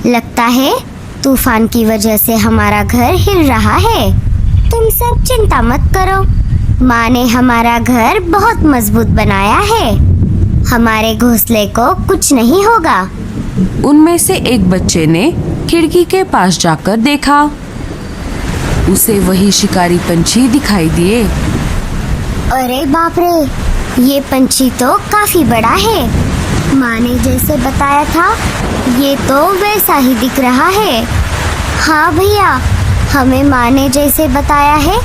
लगता है तूफान की वजह से हमारा घर हिल रहा है। तुम सब चिंता मत करो, माँ ने हमारा घर बहुत मजबूत बनाया है। हमारे घोंसले को कुछ नहीं होगा। उनमें से एक बच्चे ने खिड़की के पास जाकर देखा। उसे वही शिकारी पंछी दिखाई दिए। अरे बाप रे, ये पंछी तो काफी बड़ा है। माँ ने जैसे बताया था ये तो वैसा ही दिख रहा है। हाँ भैया, हमें माँ ने जैसे बताया है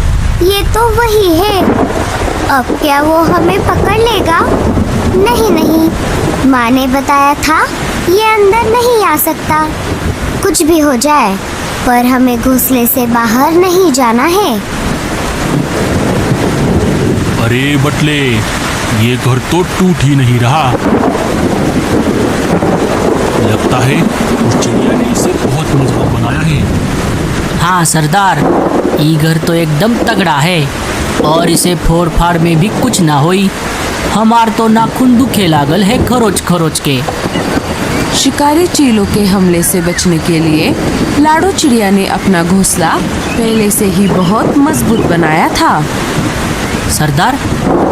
ये तो वही है। अब क्या वो हमें पकड़ लेगा? नहीं नहीं, माँ ने बताया था ये अंदर नहीं आ सकता। कुछ भी हो जाए पर हमें घोंसले से बाहर नहीं जाना है। अरे बटले, ये घर तो टूट ही नहीं रहा। लगता है उस चिड़िया ने इसे बहुत मजबूत बनाया है। हाँ सरदार, ये घर तो एकदम तगड़ा है और इसे फोड़ फाड़ में भी कुछ ना होई। हमार तो नाखून दुखे लागल है खरोच खरोच के। शिकारी चीलों के हमले से बचने के लिए लाडो चिड़िया ने अपना घोंसला पहले से ही बहुत मजबूत बनाया था। सरदार,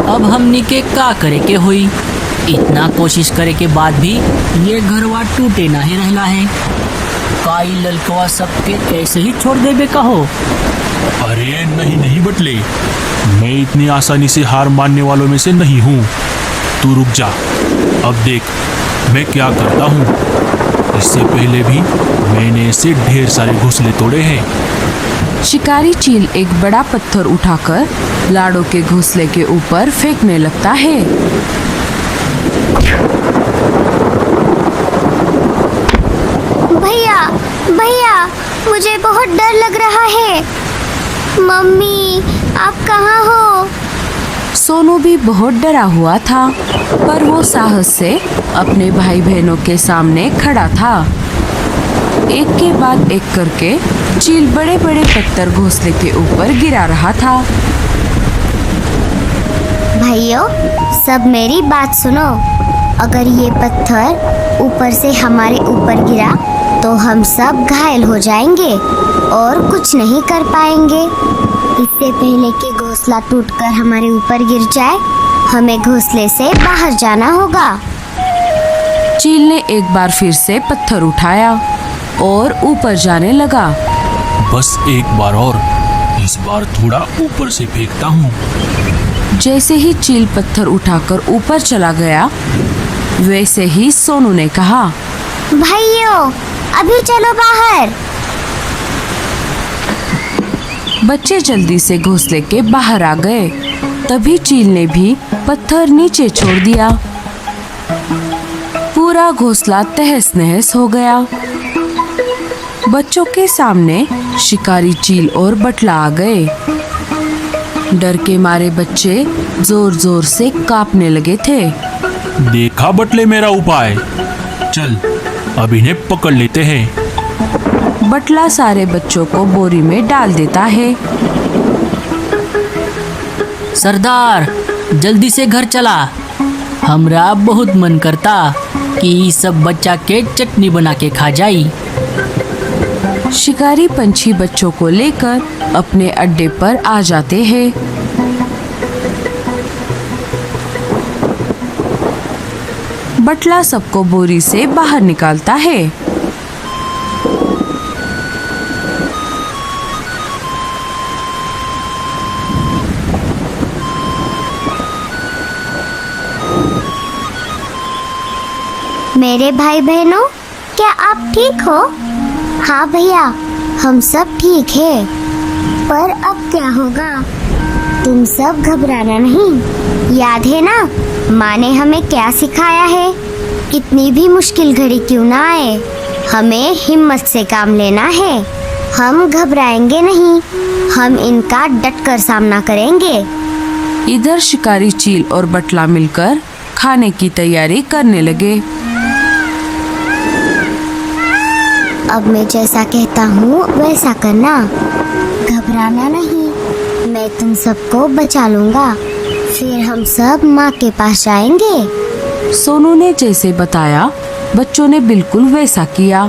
अब हमनी के का करे के हुई? इतना कोशिश करे के बाद भी ये घरवा टूटे नहीं रहला है। काई ललकवा सबके कैसे ही छोड़ देबे कहो? अरे नहीं नहीं बटले, मैं इतनी आसानी से हार मानने वालों में से नहीं हूँ। तू रुक जा, अब देख मैं क्या करता हूँ। इससे पहले भी मैंने ऐसे ढेर सारे घोंसले तोड़े हैं। शिकारी चील एक बड़ा पत्थर उठाकर लाडो के घोंसले के ऊपर फेंकने लगता है। भैया भैया, मुझे बहुत डर लग रहा है। मम्मी, आप कहाँ हो? सोनू भी बहुत डरा हुआ था, पर वो साहस से अपने भाई बहनों के सामने खड़ा था। एक के बाद एक करके चील बड़े बड़े पत्थर घोंसले के ऊपर गिरा रहा था। भाइयों, सब मेरी बात सुनो। अगर ये पत्थर ऊपर से हमारे ऊपर गिरा तो हम सब घायल हो जाएंगे और कुछ नहीं कर पाएंगे। इससे पहले कि घोंसला टूटकर हमारे ऊपर गिर जाए, हमें घोंसले से बाहर जाना होगा। चील ने एक बार फिर से पत्थर उठाया और ऊपर जाने लगा। बस एक बार और, इस बार थोड़ा ऊपर से फेंकता हूँ। जैसे ही चील पत्थर उठाकर ऊपर चला गया, वैसे ही सोनू ने कहा, भाइयों, अभी चलो बाहर। बच्चे जल्दी से घोंसले के बाहर आ गए। तभी चील ने भी पत्थर नीचे छोड़ दिया। पूरा घोंसला तहस नहस हो गया। बच्चों के सामने शिकारी चील और बटला आ गए। डर के मारे बच्चे जोर जोर से कांपने लगे थे। देखा बटले मेरा उपाय? चल अब इन्हें पकड़ लेते हैं। बटला सारे बच्चों को बोरी में डाल देता है। सरदार, जल्दी से घर चला। हमरा बहुत मन करता कि सब बच्चा के चटनी बना के खा जाई। शिकारी पंछी बच्चों को लेकर अपने अड्डे पर आ जाते हैं। बटला सबको बोरी से बाहर निकालता है। मेरे भाई बहनों, क्या आप ठीक हो? हाँ भैया, हम सब ठीक है। पर अब क्या होगा? तुम सब घबराना नहीं। याद है ना, माँ ने हमें क्या सिखाया है? कितनी भी मुश्किल घड़ी क्यों ना आए, हमें हिम्मत से काम लेना है। हम घबराएंगे नहीं, हम इनका डटकर सामना करेंगे। इधर शिकारी चील और बटला मिलकर खाने की तैयारी करने लगे। अब मैं जैसा कहता हूँ वैसा करना, घबराना नहीं। मैं तुम सबको बचा लूँगा, फिर हम सब माँ के पास जाएंगे। सोनू ने जैसे बताया, बच्चों ने बिल्कुल वैसा किया।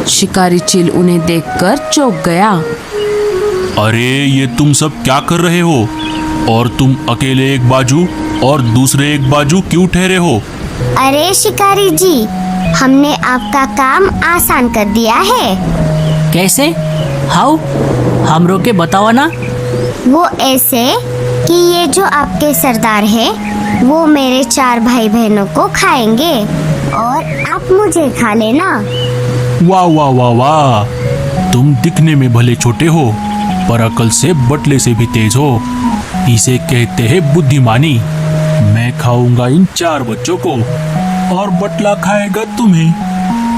शिकारी चील उन्हें देखकर चौंक गया। अरे ये तुम सब क्या कर रहे हो? और तुम अकेले एक बाजू और दूसरे एक बाजू क्यों ठहरे हो? अरे शिकारी जी, हमने आपका काम आसान कर दिया है। कैसे? हाउ? हमरो के बताओ ना। वो ऐसे कि ये जो आपके सरदार है वो मेरे 4 भाई बहनों को खाएंगे और आप मुझे खा लेना। वाह वाह वाह वाह, तुम दिखने में भले छोटे हो पर अकल से बटले से भी तेज हो। इसे कहते हैं बुद्धिमानी। मैं खाऊंगा इन 4 बच्चों को और बटला खाएगा तुम्हें।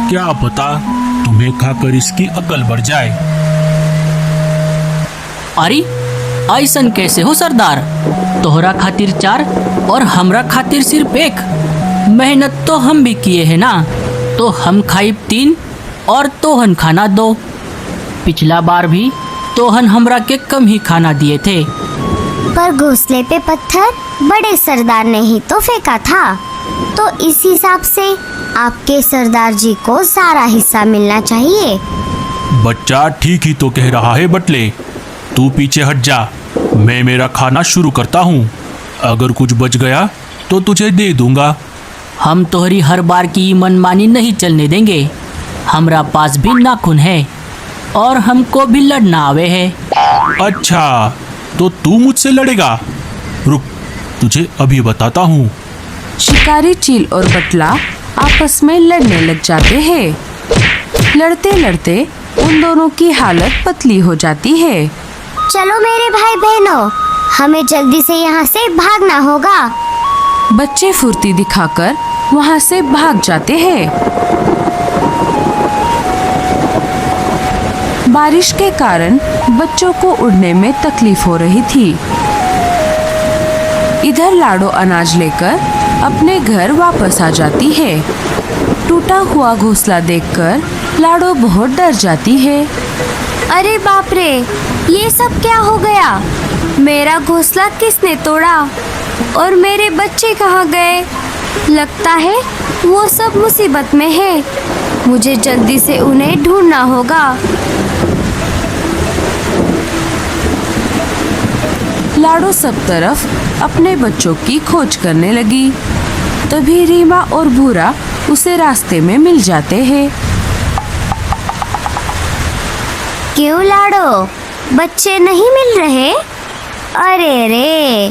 क्या पता तुम्हें खाकर इसकी अकल बढ़ जाए। अरे ऐसन कैसे हो सरदार? तोहरा खातिर 4 और हमरा खातिर सिर्फ 1। मेहनत तो हम भी किए हैं ना, तो हम खाइब 3 और तोहन खाना 2। पिछला बार भी तोहन हमरा के कम ही खाना दिए थे। पर घोंसले पे पत्थर बड़े सरदार ने ही तो फेंका था, तो इस हिसाब से आपके सरदार जी को सारा हिस्सा मिलना चाहिए। बच्चा ठीक ही तो कह रहा है बटले। तू पीछे हट जा, मैं मेरा खाना शुरू करता हूँ। अगर कुछ बच गया तो तुझे दे दूंगा। हम तोहरी हर बार की मनमानी नहीं चलने देंगे। हमरा पास भी नाखून है और हमको भी लड़ना आवे है। अच्छा, तो तू मुझसे लड़ेगा? रुक, तुझे अभी बताता हूँ। शिकारी चील और बटला आपस में लड़ने लग जाते हैं। लड़ते लड़ते उन दोनों की हालत पतली हो जाती है। चलो मेरे भाई बहनों, हमें जल्दी से यहाँ से भागना होगा। बच्चे फुर्ती दिखाकर वहाँ से भाग जाते हैं। बारिश के कारण बच्चों को उड़ने में तकलीफ हो रही थी। इधर लाडो अनाज लेकर अपने घर वापस आ जाती है। टूटा हुआ घोंसला देखकर लाडो बहुत डर जाती है। अरे बाप रे, ये सब क्या हो गया? मेरा घोंसला किसने तोड़ा और मेरे बच्चे कहाँ गए? लगता है वो सब मुसीबत में है। मुझे जल्दी से उन्हें ढूंढना होगा। लाडो सब तरफ अपने बच्चों की खोज करने लगी। तभी रीमा और भूरा उसे रास्ते में मिल जाते हैं। क्यों लाडो, बच्चे नहीं मिल रहे? अरे रे,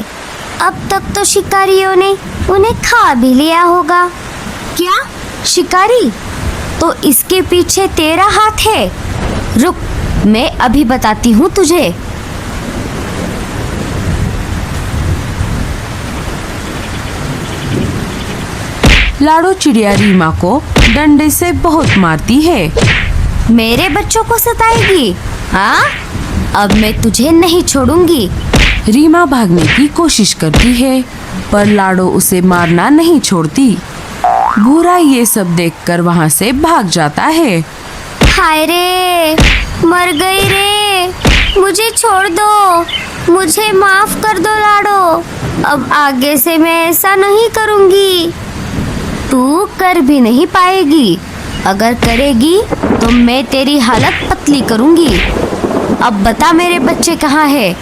अब तक तो शिकारियों ने उन्हें खा भी लिया होगा। क्या शिकारी? तो इसके पीछे तेरा हाथ है। रुक, मैं अभी बताती हूँ तुझे। लाडो चिड़िया रीमा को डंडे से बहुत मारती है। मेरे बच्चों को सताएगी? हाँ, अब मैं तुझे नहीं छोड़ूंगी। रीमा भागने की कोशिश करती है पर लाडो उसे मारना नहीं छोड़ती। भूरा ये सब देखकर वहाँ से भाग जाता है। हाय रे, मर गई रे, मुझे छोड़ दो, मुझे माफ कर दो लाडो। अब आगे से मैं ऐसा नहीं करूँगी। तू कर भी नहीं पाएगी। अगर करेगी तो मैं तेरी हालत पतली करूँगी। अब बता मेरे बच्चे कहाँ है?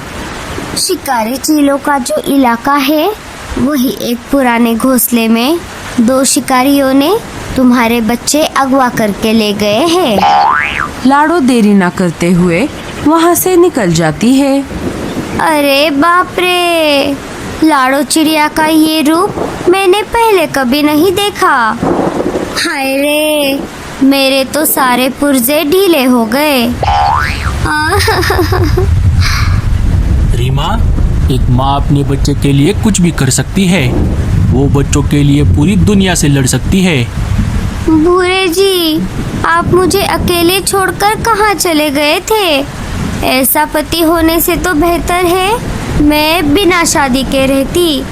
शिकारी चीलों का जो इलाका है वही एक पुराने घोंसले में 2 शिकारियों ने तुम्हारे बच्चे अगवा करके ले गए हैं। लाडो देरी ना करते हुए वहाँ से निकल जाती है। अरे बाप रे, लाडो चिड़िया का ये रूप मैंने पहले कभी नहीं देखा। हाय रे, मेरे तो सारे पुर्जे ढीले हो गए। रीमा, एक माँ अपने बच्चे के लिए कुछ भी कर सकती है। वो बच्चों के लिए पूरी दुनिया से लड़ सकती है। भूरे जी, आप मुझे अकेले छोड़कर कहाँ चले गए थे? ऐसा पति होने से तो बेहतर है मैं बिना शादी के रहती।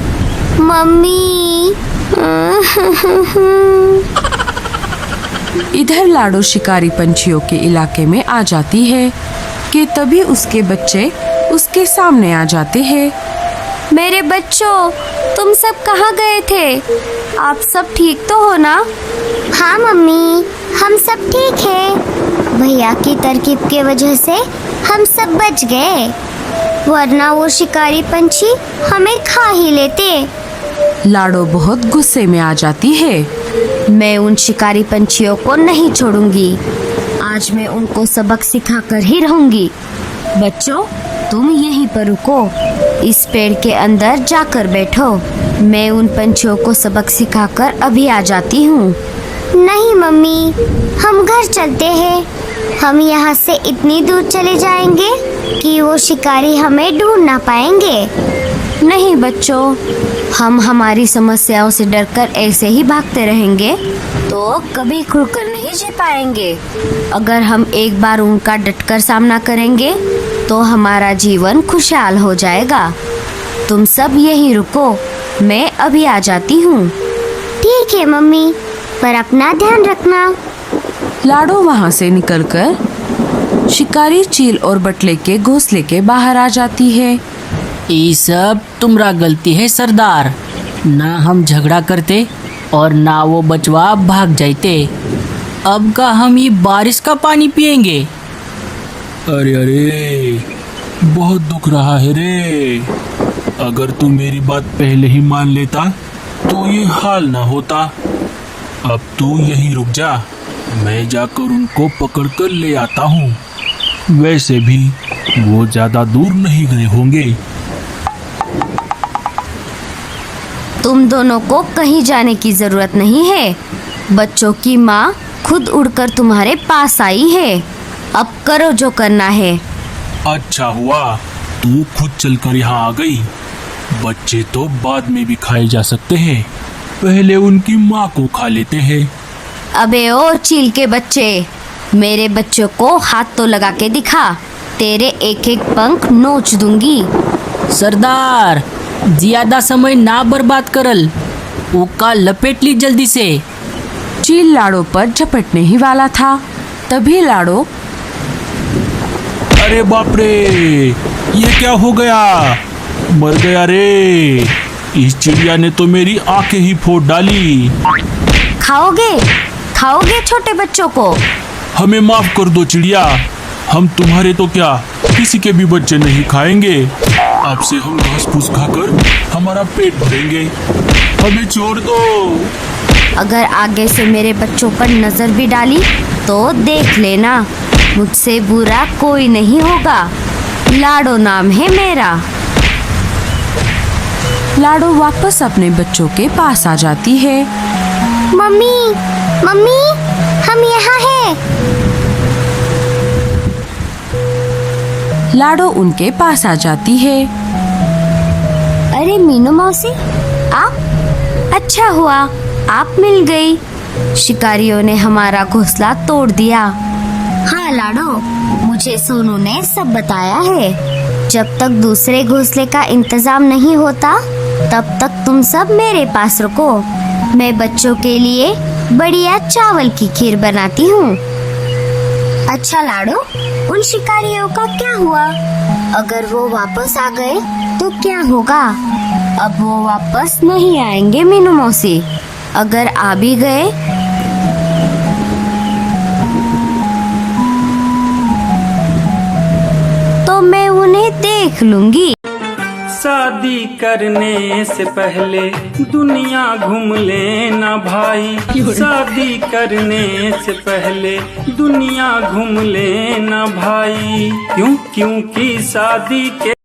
मम्मी। इधर लाडो शिकारी पंछियों के इलाके में आ जाती है कि तभी उसके बच्चे उसके सामने आ जाते हैं। मेरे बच्चों, तुम सब कहाँ गए थे? आप सब ठीक तो हो ना? हाँ मम्मी, हम सब ठीक हैं। भैया की तरकीब के वजह से हम सब बच गए, वरना वो शिकारी पंछी हमें खा ही लेते। लाडो बहुत गुस्से में आ जाती है। मैं उन शिकारी पंछियों को नहीं छोड़ूंगी। आज मैं उनको सबक सिखाकर ही रहूंगी। बच्चों, तुम यहीं पर रुको, इस पेड़ के अंदर जाकर बैठो। मैं उन पंछियों को सबक सिखाकर अभी आ जाती हूँ। नहीं मम्मी, हम घर चलते हैं। हम यहाँ से इतनी दूर चले जाएंगे कि वो शिकारी हमें ढूंढ ना पाएंगे। नहीं बच्चों, हम हमारी समस्याओं से डरकर ऐसे ही भागते रहेंगे तो कभी खुलकर नहीं जी पाएंगे। अगर हम एक बार उनका डटकर सामना करेंगे तो हमारा जीवन खुशहाल हो जाएगा। तुम सब यहीं रुको, मैं अभी आ जाती हूँ। ठीक है मम्मी, पर अपना ध्यान रखना। लाडो वहाँ से निकलकर शिकारी चील और बटले के घोंसले के बाहर आ जाती है। ये सब तुम्हारा गलती है सरदार। ना हम झगड़ा करते और ना वो बचवा भाग जाते। अब का हम ये बारिश का पानी पिएंगे। अरे अरे, बहुत दुख रहा है रे। अगर तू मेरी बात पहले ही मान लेता तो ये हाल ना होता। अब तू यहीं रुक जा, मैं जाकर उनको पकड़ कर ले आता हूँ। वैसे भी वो ज्यादा दूर नहीं गए होंगे। तुम दोनों को कहीं जाने की जरूरत नहीं है। बच्चों की माँ खुद उड़कर तुम्हारे पास आई है। अब करो जो करना है। अच्छा हुआ तू खुद चलकर यहाँ आ गई। बच्चे तो बाद में भी खाए जा सकते हैं, पहले उनकी माँ को खा लेते हैं। अबे ओ चील के बच्चे, मेरे बच्चों को हाथ तो लगा के दिखा, तेरे एक एक पंख नोच दूंगी। सरदार, ज्यादा समय ना बर्बाद करल, उका लपेट ली जल्दी से। चील लाडो पर झपटने ही वाला था, तभी लाडो अरे बाप रे, ये क्या हो गया? मर गया रे। इस चिड़िया ने तो मेरी आंखें ही फोड़ डाली। खाओगे खाओगे छोटे बच्चों को? हमें माफ कर दो चिड़िया, हम तुम्हारे तो क्या किसी के भी बच्चे नहीं खाएंगे। अब से हम घास फूस खाकर हमारा पेट भरेंगे, हमें छोड़ दो। अगर आगे से मेरे बच्चों पर नजर भी डाली तो देख लेना, मुझसे बुरा कोई नहीं होगा। लाडो नाम है मेरा। लाडो वापस अपने बच्चों के पास आ जाती है। मम्मी, मम्मी, हम यहाँ हैं। लाडो उनके पास आ जाती है। अरे मीनू मौसी, आप? अच्छा हुआ आप मिल गई। शिकारियों ने हमारा घोंसला तोड़ दिया। हाँ लाडो, मुझे सोनू ने सब बताया है। जब तक दूसरे घोंसले का इंतजाम नहीं होता तब तक तुम सब मेरे पास रुको। मैं बच्चों के लिए बढ़िया चावल की खीर बनाती हूँ। अच्छा लाडो, उन शिकारियों का क्या हुआ? अगर वो वापस आ गए तो क्या होगा? अब वो वापस नहीं आएंगे मीनू मौसी। अगर आ भी गए तो मैं उन्हें देख लूंगी। शादी करने से पहले दुनिया घूम लेना भाई। शादी करने से पहले दुनिया घूम लेना भाई। क्यों? क्योंकि शादी के